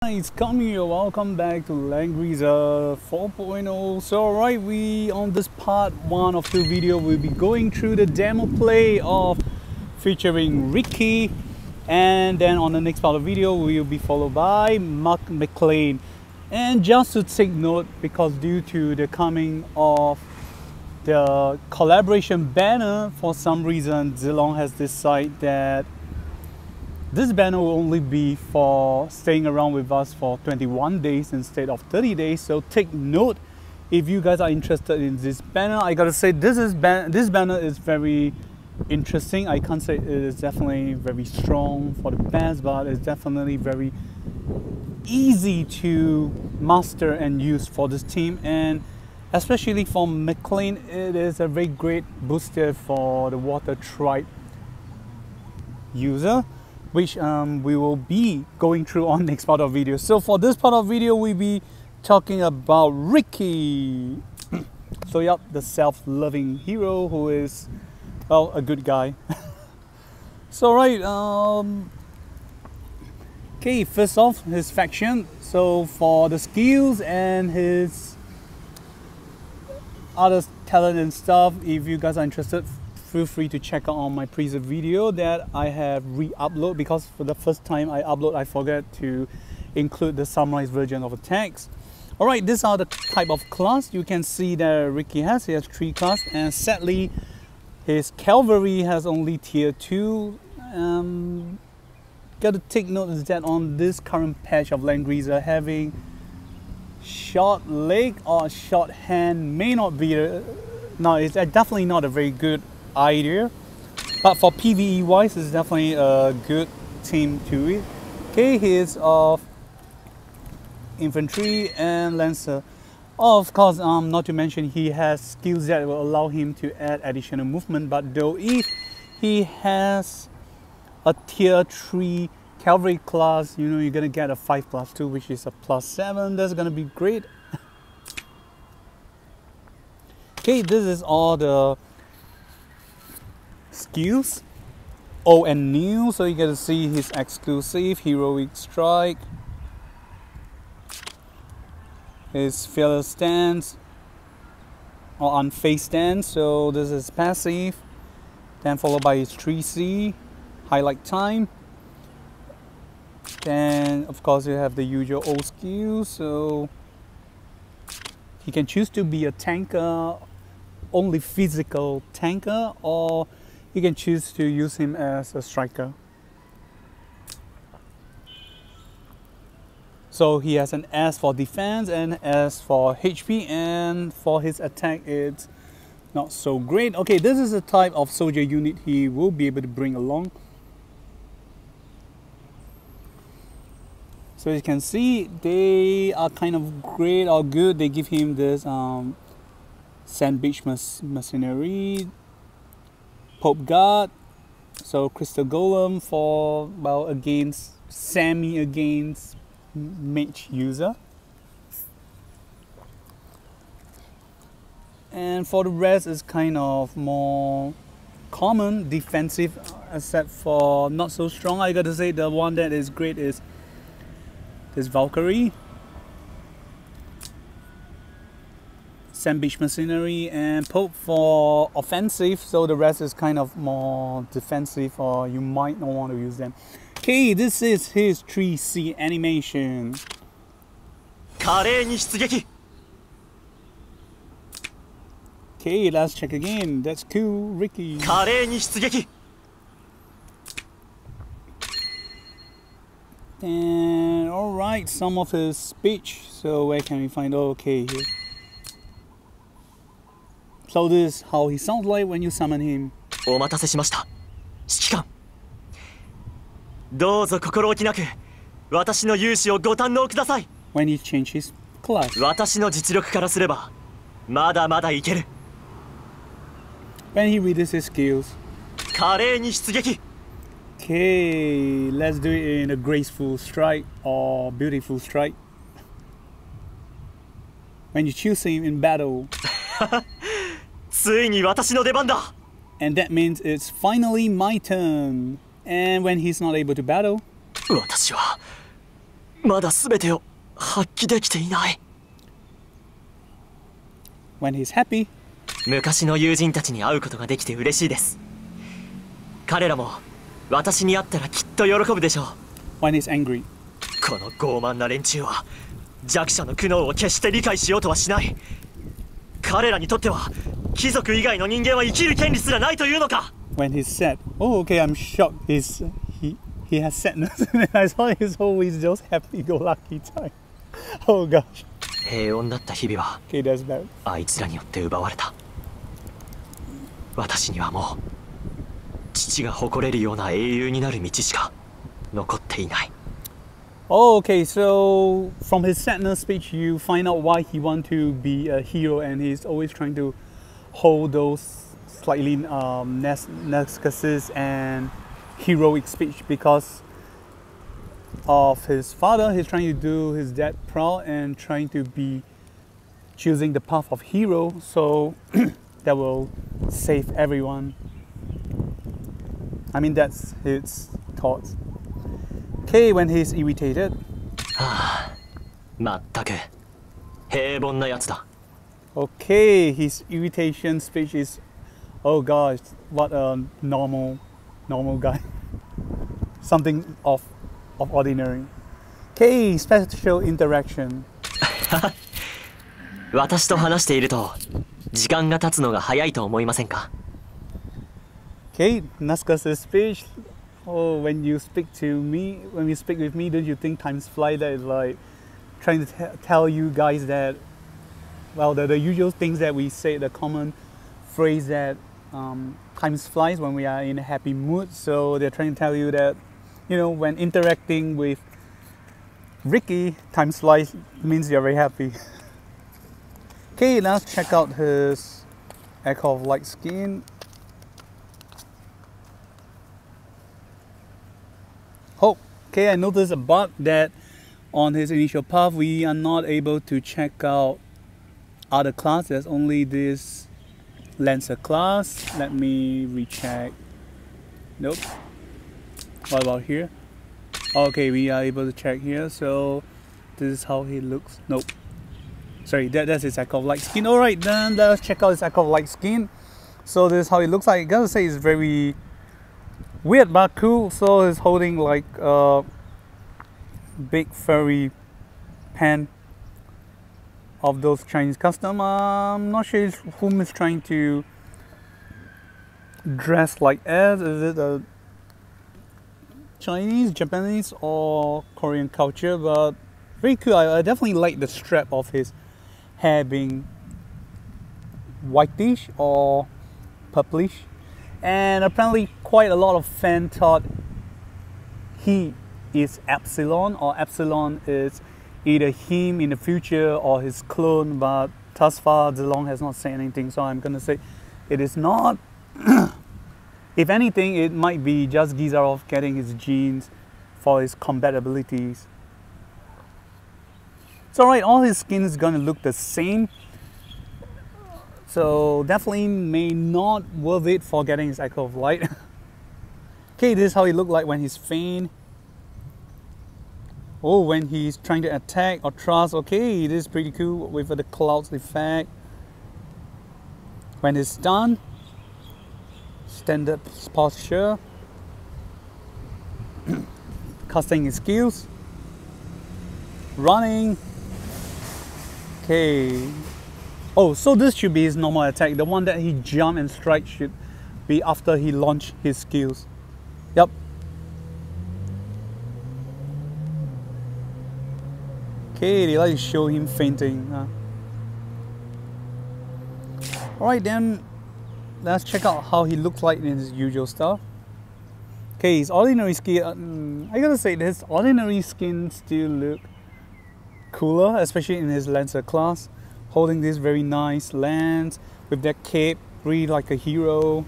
Guys, come here, welcome back to Langrisser 4.0. So alright, we on this part 1 of 2 video we'll be going through the demo play of featuring Ricky, and then on the next part of the video we'll be followed by Mark McLean. And just to take note, because due to the coming of the collaboration banner, for some reason Zilong has decided that this banner will only be for staying around with us for 21 days instead of 30 days. So take note if you guys are interested in this banner. I gotta say this banner is very interesting. I can't say it is definitely very strong for the best, but it's definitely very easy to master and use for this team, and especially for McLean it is a very great booster for the water tribe user, which we will be going through on next part of video. So for this part of video we'll be talking about Ricky. So yep, the self-loving hero who is, well, a good guy. So right, okay, first off, his faction. So for the skills and his other talent and stuff, if you guys are interested, feel free to check out on my previous video that I have re-upload, because for the first time I upload I forgot to include the summarized version of the text. Alright, these are the type of class you can see that Ricky has. He has 3 class, and sadly his cavalry has only tier 2. Got to take note is that on this current patch of Langrisser, having short leg or short hand may not be no, it's definitely not a very good idea, but for PvE wise it's definitely a good team to it. Okay, he is of infantry and lancer. Oh, of course, not to mention he has skills that will allow him to add additional movement, but though if he has a tier 3 cavalry class, you know, you're gonna get a 5+2, which is a +7. That's gonna be great. Okay, this is all the skills, old and new. So you get to see his exclusive heroic strike, his fearless stance or unfazed stance. So this is passive, then followed by his 3C highlight time. Then of course you have the usual old skills, so he can choose to be a tanker, only physical tanker, or you can choose to use him as a striker. So he has an S for defense and S for HP, and for his attack it's not so great. Okay, this is the type of soldier unit he will be able to bring along. So you can see they are kind of great or good. They give him this sand beach mercenary, Pope Guard, so crystal golem for, well, against against mage user. And for the rest is kind of more common defensive, except for not so strong. I gotta say the one that is great is this Valkyrie, Sand Beach Mercenary, and Pope for offensive, so the rest is kind of more defensive, or you might not want to use them. Okay, this is his 3C animation. Okay, let's check again. That's cool, Ricky. And alright, some of his speech. So where can we find? Oh, okay, here. So this is how he sounds like when you summon him. When he changes class. When he reads his skills. Okay, let's do it in a graceful strike or beautiful strike. When you choose him in battle. And that means it's finally my turn. And when he's not able to battle, まだ全てを発揮できていない。 When he's happy. 昔の友人たちに会うことができて嬉しいです。彼らも私に会ったらきっと喜ぶでしょう。 When he's angry. この傲慢な連中は弱者の苦悩を決して理解しようとはしない。彼らにとっては貴族以外の人間は生きる権利すらないというのか。 When he's sad. Oh, okay, I'm shocked. He has sadness. I thought he's always just happy-go-lucky type. Oh gosh. 平穏だった日々は Okay, that's bad. あいつらによって奪われた。私にはもう父が誇れるような英雄になる道しか残っていない。 Oh, okay, so from his sadness speech, you find out why he wants to be a hero, and he's always trying to hold those slightly narcissistic and heroic speech because of his father. He's trying to do his dad proud and trying to be choosing the path of hero, so that will save everyone. I mean, that's his thoughts. Okay, when he's irritated. はあ、まったく平凡なやつだ。 Okay, his irritation speech is, oh gosh, what a normal guy. Something of ordinary. Okay, special interaction. 私と話していると時間が経つのが早いと思いませんか。 Okay, Nasca's speech. Oh, when you speak with me, don't you think times fly? That is like trying to tell you guys that, well, the usual things that we say, the common phrase that times flies when we are in a happy mood. So they're trying to tell you that, you know, when interacting with Ricky, times flies means you're very happy. Okay, let's check out his Echo of Light skin. Oh, okay, I noticed a bug that on his initial path we are not able to check out other class. There's only this Lancer class. Let me recheck. Nope. What about here? Okay, we are able to check here. So this is how he looks. Nope. Sorry, that's his Echo of Light skin. Alright, then let's check out his Echo of Light skin. So this is how it looks like. I gotta say it's very weird but cool. So he's holding like a big furry pen of those Chinese custom. I'm not sure whom is trying to dress like as. Is it a Chinese, Japanese or Korean culture? But very cool. I definitely like the strap of his hair being whitish or purplish. And apparently quite a lot of fans thought he is Epsilon, or Epsilon is either him in the future or his clone, but thus far Zilong has not said anything, so I'm gonna say it is not. If anything, it might be just Gizarov getting his genes for his combat abilities. It's alright, all his skin is gonna look the same, so definitely may not worth it for getting his Echo of Light. Okay, this is how he look like when he's faint. Oh, when he's trying to attack or thrust. Okay, this is pretty cool with the clouds effect. When he's stunned, standard posture. Casting his skills. Running. Okay. Oh, so this should be his normal attack. The one that he jump and strike should be after he launch his skills. Yep. Okay, they like to show him fainting. Alright then, let's check out how he looks like in his usual stuff. Okay, his ordinary skin, I gotta say his ordinary skin still look cooler, especially in his Lancer class. Holding this very nice lance with that cape, really like a hero.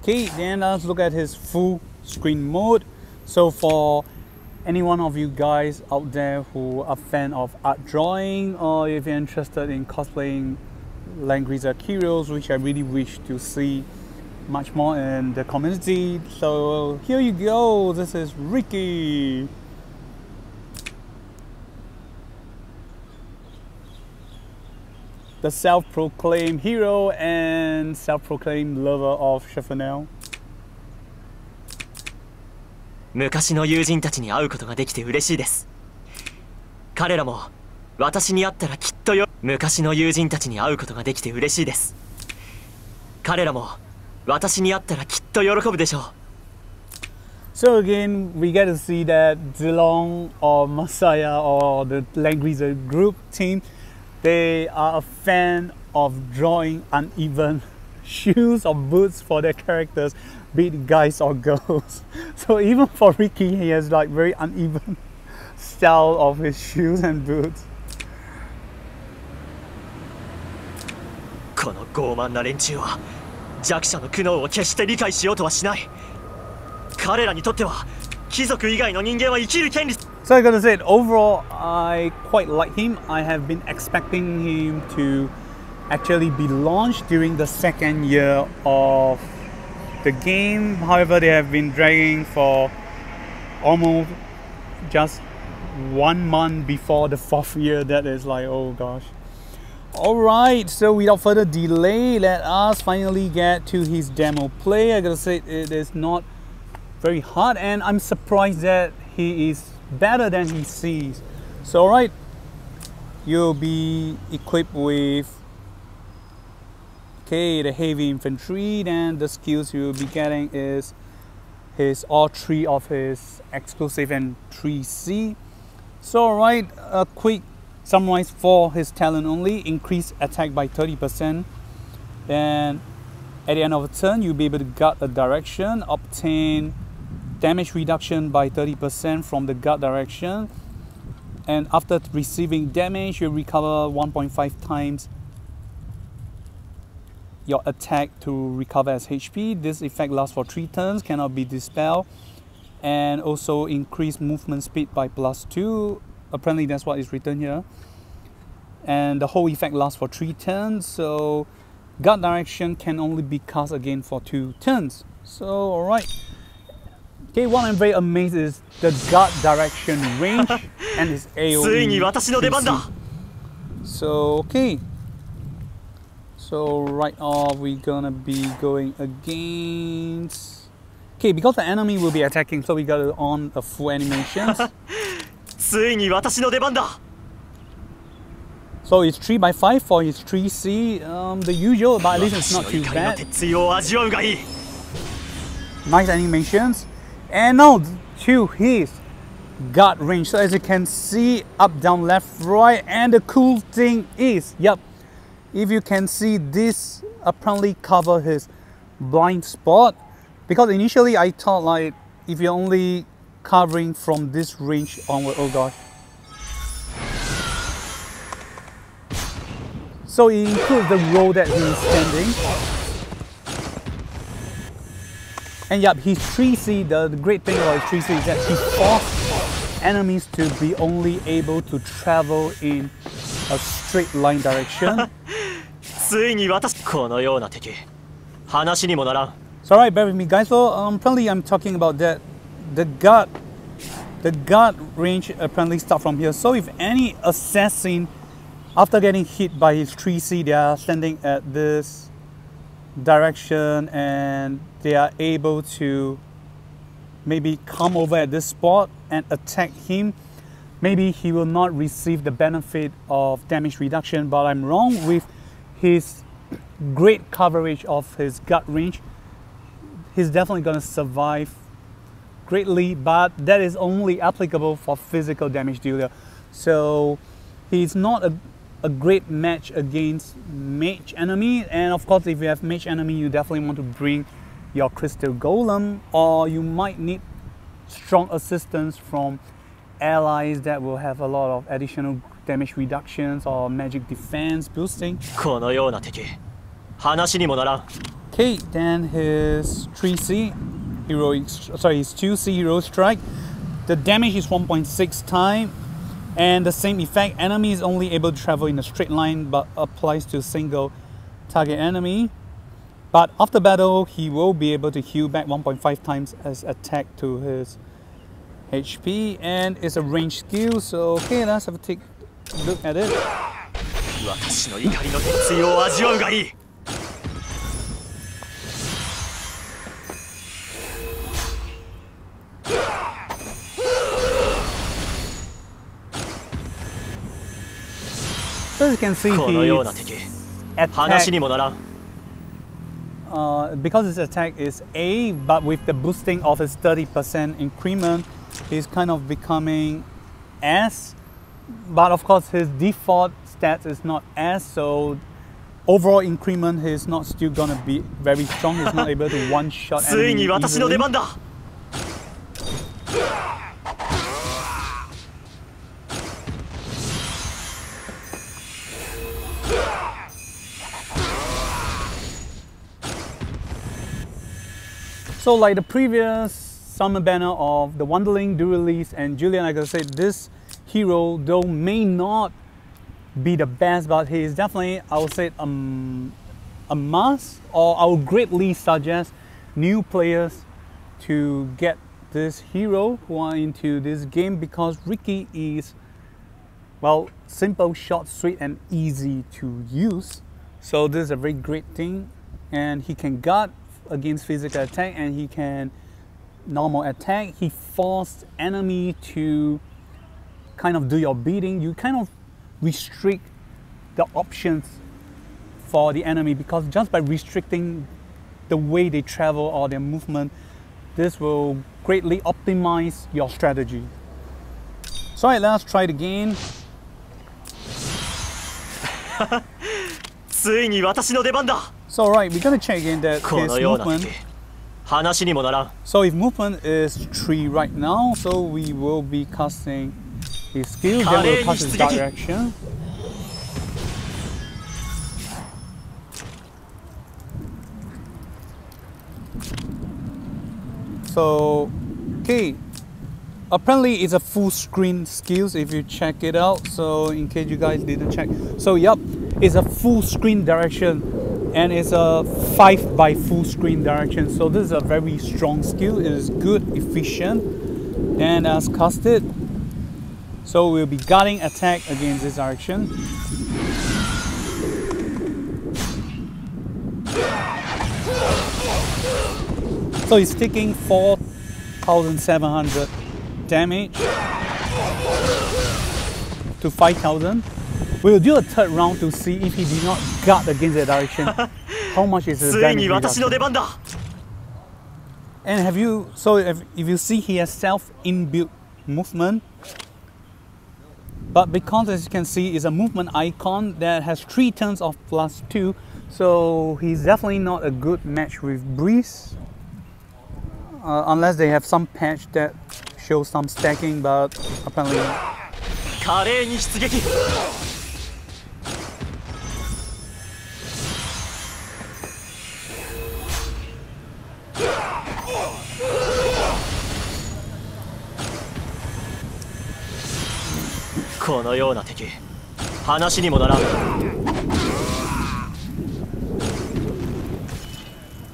Okay, then let's look at his full screen mode. So for any one of you guys out there who are fan of art drawing, or if you're interested in cosplaying Langrisser heroes, which I really wish to see much more in the community. So here you go, this is Ricky. The self-proclaimed hero and self-proclaimed lover of Chiffonel. 昔の友人たちに会うことができて嬉しいです。彼らも私に会ったらきっと昔の友人たちに会うことができて嬉しいです。彼らも私に会ったらきっと喜ぶでしょう。So again, we get to see that Zilong or Masaya or the Langrisser group team, they are a fan of drawing uneven shoes or boots for their characters, be it guys or girls. So even for Ricky, he has like very uneven style of his shoes and boots. この傲慢な連中は弱者の苦悩を決して理解しようとはしない。彼らにとっては貴族以外の人間は生きる権利。So I gotta say, overall, I quite like him. I have been expecting him to actually be launched during the second year of the game. However, they have been dragging for almost just 1 month before the 4th year. That is like, oh gosh. Alright, so without further delay, let us finally get to his demo play. I gotta say, it is not very hard, and I'm surprised that he is better than he sees. So alright, you'll be equipped with the heavy infantry. Then the skills you'll be getting is all 3 of his exclusive and 3C. So alright, a quick summarize for his talent only: increase attack by 30%. Then at the end of a turn, you'll be able to guard a direction, obtain damage reduction by 30% from the guard direction, and after receiving damage, you'll recover 1.5 times your attack to recover as HP. This effect lasts for 3 turns, cannot be dispelled, and also increase movement speed by +2. Apparently that's what is written here. And the whole effect lasts for 3 turns, so guard direction can only be cast again for 2 turns. So alright. Okay, what I'm very amazed is the guard direction range and his AoE. So okay. So right off we're gonna be going against. Okay, because the enemy will be attacking, so we got on a full animations. So it's 3x5 for his 3C, the usual, but at least it's not too bad. Nice animations. And now to his guard range. So as you can see, up, down, left, right, and the cool thing is, yep, if you can see, this apparently cover his blind spot, because initially I thought like if you're only covering from this range onward, oh gosh. So it includes the row that he is standing. And yep, his 3C, the great thing about his 3C is that he forces enemies to be only able to travel in a straight line direction. So alright, bear with me guys. So apparently I'm talking about that. The guard range apparently starts from here. So if any assassin, after getting hit by his 3C, they are standing at this direction and they are able to maybe come over at this spot and attack him, maybe he will not receive the benefit of damage reduction, but I'm wrong. With his great coverage of his guard range, he's definitely going to survive greatly, but that is only applicable for physical damage dealer. So he's not a great match against mage enemy, and of course if you have mage enemy, you definitely want to bring your crystal golem, or you might need strong assistance from allies that will have a lot of additional damage reductions or magic defense boosting. Okay, then his 3C heroic, sorry, his 2C hero strike. The damage is 1.6 times, and the same effect. Enemy is only able to travel in a straight line, but applies to single target enemy. But after battle, he will be able to heal back 1.5 times as attack to his HP, and it's a ranged skill. So okay, let's have a take a look at it. So as you can see, because his attack is A, but with the boosting of his 30% increment, he's kind of becoming S. But of course, his default stats is not S, so overall increment he's not still gonna be very strong. He's not able to one-shot enemy easily. So like the previous Summer Banner of the Wonderling, Duralise, and Julian, like I said, this hero though may not be the best, but he is definitely, I would say, a must, or I would greatly suggest new players to get this hero who are into this game, because Ricky is, well, simple, short, sweet, and easy to use. So this is a very great thing, and he can guard against physical attack, and he can normal attack. He forced enemy to kind of do your beating. You kind of restrict the options for the enemy, because just by restricting the way they travel or their movement, this will greatly optimize your strategy. So alright, let's try it again. So alright, we're gonna check again that his movement. So his movement is 3 right now, so we will be casting his skill, then we'll cast his direction. So, okay, apparently it's a full screen skills if you check it out, so in case you guys didn't check. So yep, it's a full screen direction, and it's a 5 by full screen direction. So this is a very strong skill. It is good, efficient, and as casted. So we'll be guarding attack against this direction. So he's taking 4,700 damage to 5,000. We'll do a third round to see if he did not guard against that direction. How much is his damage reduction? And if you see, he has self-inbuilt movement. But because, as you can see, it's a movement icon that has 3 turns of +2, so he's definitely not a good match with Breeze. Unless they have some patch that shows some stacking, but apparently not.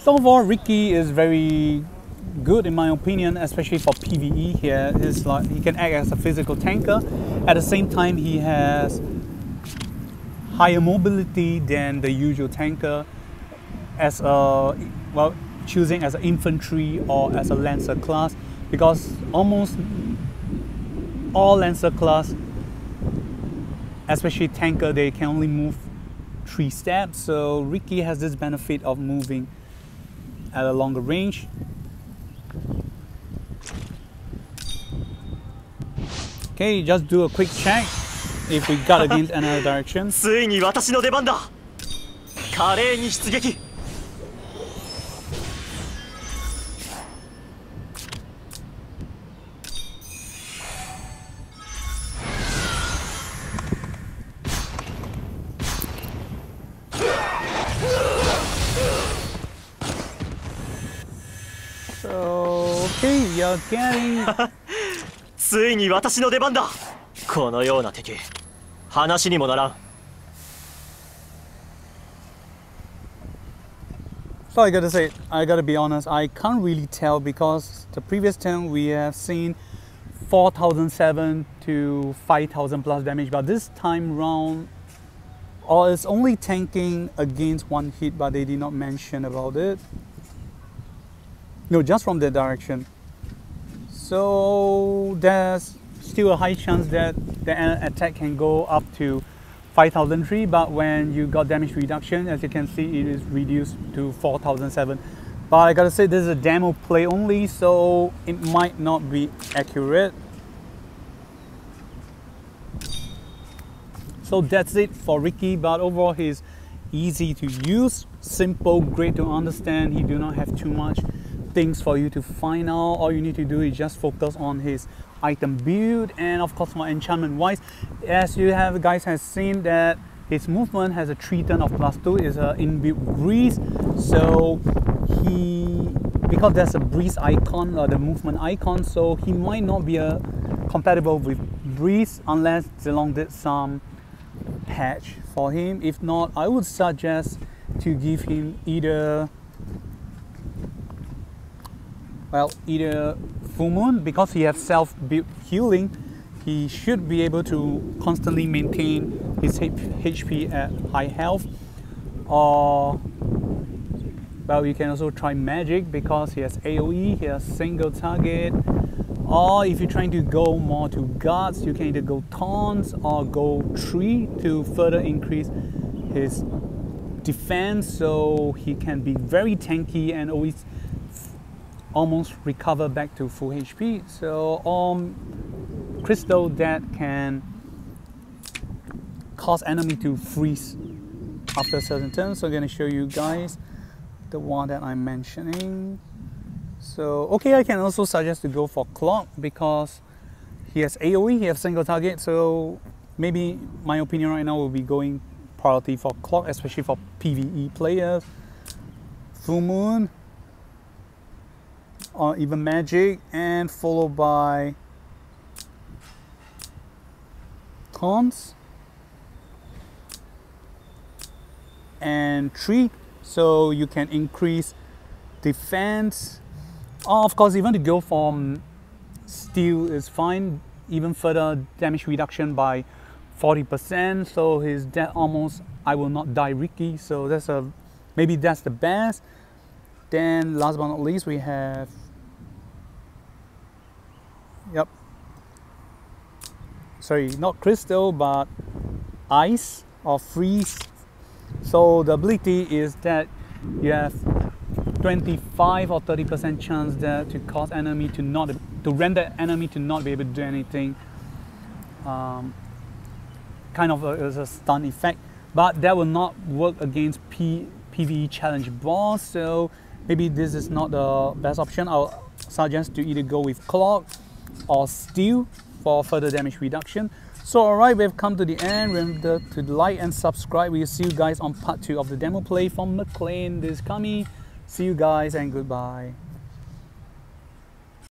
So far, Ricky is very good in my opinion, especially for PvE here. It's like he can act as a physical tanker. At the same time, he has higher mobility than the usual tanker, as a, well, choosing as an infantry or as a lancer class, because almost all lancer class, especially tanker, they can only move 3 steps. So Ricky has this benefit of moving at a longer range. Okay, just do a quick check if we got against another direction. So, okay, we are getting... ついに私の出番だ。このような敵、話にもならん。So I gotta say, I gotta be honest, I can't really tell because the previous turn we have seen 4,007 to 5,000 plus damage, but this time round, it's only tanking against one hit, but they did not mention about it. No, just from that direction. So there's still a high chance that the attack can go up to 5,003, but when you got damage reduction, as you can see, it is reduced to 4,007. But I gotta say, this is a demo play only, so it might not be accurate. So that's it for Ricky, but overall he's easy to use, simple, great to understand. He do not have too much things for you to find out. All you need to do is just focus on his item build, and of course for enchantment wise, as you have guys have seen that his movement has a 3 turn of +2, is a inbuilt breeze. So because there's a breeze icon or the movement icon, so he might not be compatible with breeze unless Zilong did some patch for him. If not, I would suggest to give him either Full Moon, because he has self-built healing. He should be able to constantly maintain his HP at high health. Or, well, you can also try Magic because he has AoE, he has single target. Or if you're trying to go more to guards, you can either go Taunts or go Tree to further increase his defense, so he can be very tanky and almost recover back to full HP. So crystal that can cause enemy to freeze after a certain turn. So I'm going to show you guys the one that I'm mentioning. So okay, I can also suggest to go for Clock because he has AoE, he has single target, so maybe my opinion right now will be going priority for Clock, especially for PvE players. Full Moon or even Magic, and followed by Taunts and Tree, so you can increase defense. Of course, even to go from Steel is fine, even further damage reduction by 40%, so his death almost I will not die Ricky, so that's maybe that's the best. Then last but not least, we have sorry, not Crystal but Ice or Freeze. So the ability is that you have 25 or 30% chance that to cause enemy to render enemy to not be able to do anything. Kind of a stun effect, but that will not work against PvE challenge boss, so maybe this is not the best option. I'll suggest to either go with Clock or Steel for further damage reduction. So alright, we've come to the end. Remember to like and subscribe. We'll see you guys on part 2 of the demo play from McLean this coming. See you guys and goodbye.